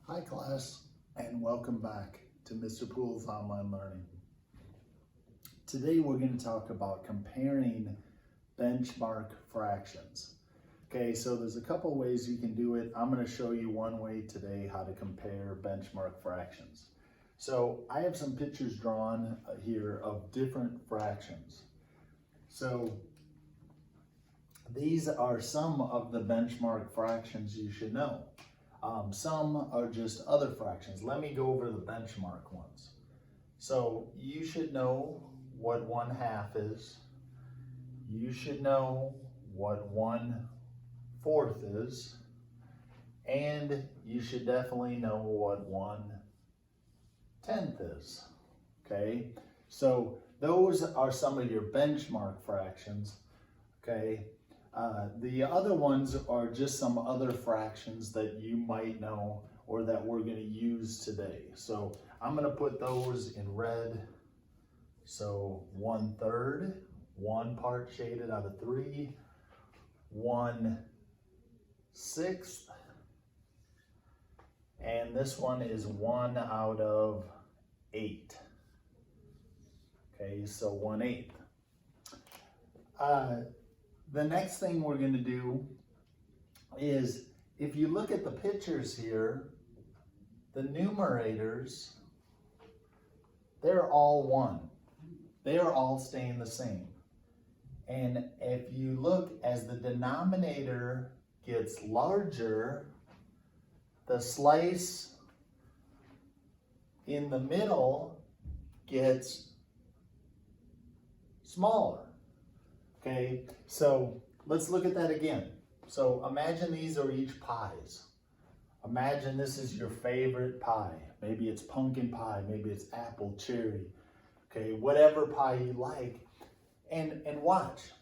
Hi class, and welcome back to Mr. Poole's Online Learning. Today we're going to talk about comparing benchmark fractions. Okay, so there's a couple ways you can do it. I'm going to show you one way today how to compare benchmark fractions. So I have some pictures drawn here of different fractions. So these are some of the benchmark fractions you should know. Some are just other fractions. Let me go over the benchmark ones. So you should know what 1/2 is. You should know what 1/4 is. And you should definitely know what 1/10 is. Okay, so those are some of your benchmark fractions. Okay. The other ones are just some other fractions that you might know or that we're going to use today. So I'm going to put those in red. So 1/3, 1 part shaded out of 3, 1/6, and this one is 1 out of 8. Okay, so 1/8. The next thing we're going to do is, if you look at the pictures here, the numerators, they're all 1. They are all staying the same. And if you look, as the denominator gets larger, the slice in the middle gets smaller. Okay, so let's look at that again. So imagine these are each pies. Imagine this is your favorite pie. Maybe it's pumpkin pie, maybe it's apple, cherry, okay, whatever pie you like. And watch,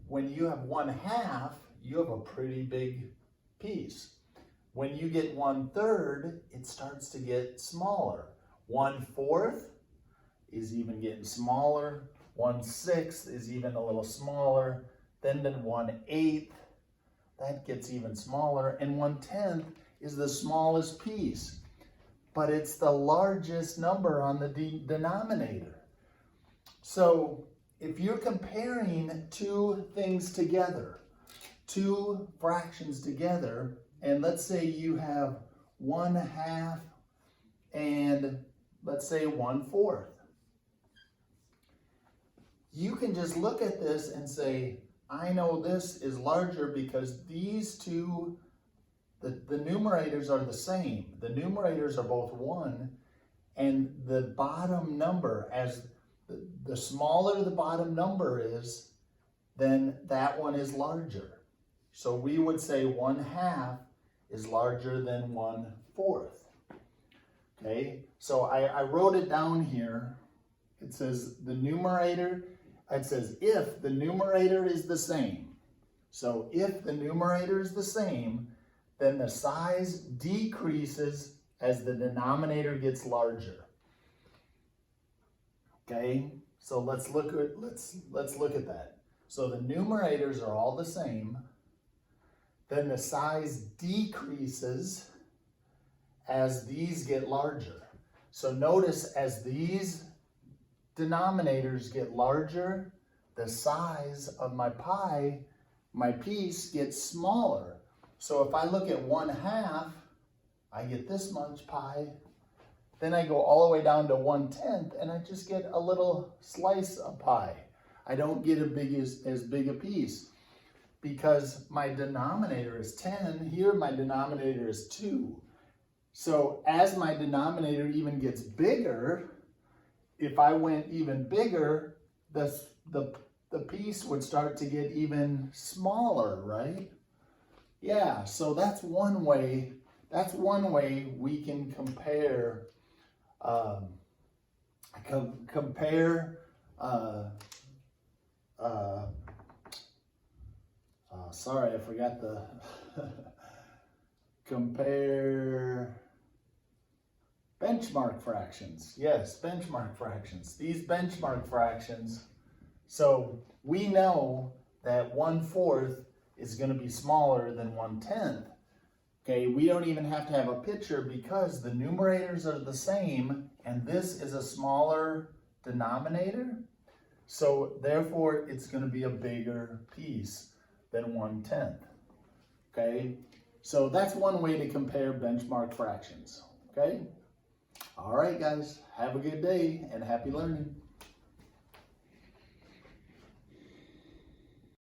when you have 1/2, you have a pretty big piece. When you get 1/3, it starts to get smaller. 1/4 is even getting smaller. 1/6 is even a little smaller. Then 1/8, that gets even smaller. And 1/10 is the smallest piece, but it's the largest number on the denominator. So if you're comparing two things together, two fractions together, and let's say you have 1/2 and let's say 1/4. You can just look at this and say, I know this is larger because these two, the numerators are the same. The numerators are both 1, and the bottom number, as the smaller the bottom number is, then that one is larger. So we would say 1/2 is larger than 1/4. Okay, so I wrote it down here. It says the numerator, it says if the numerator is the same. So if the numerator is the same, then the size decreases as the denominator gets larger. Okay, so let's look at that. So the numerators are all the same. Then the size decreases as these get larger. So notice, as these denominators get larger, the size of my pie, my piece, gets smaller. So if I look at 1/2, I get this much pie. Then I go all the way down to 1/10, and I just get a little slice of pie. I don't get as big a piece because my denominator is 10. Here my denominator is 2. So as my denominator even gets bigger, if I went even bigger, the piece would start to get even smaller, right? Yeah, so that's one way. That's one way we can compare. Sorry, I forgot the compare. Benchmark fractions. Yes, benchmark fractions. These benchmark fractions, so we know that 1/4 is going to be smaller than 1/10. Okay, we don't even have to have a picture because the numerators are the same and this is a smaller denominator. So therefore it's going to be a bigger piece than 1/10. Okay, so that's one way to compare benchmark fractions. Okay, all right guys, have a good day and happy learning.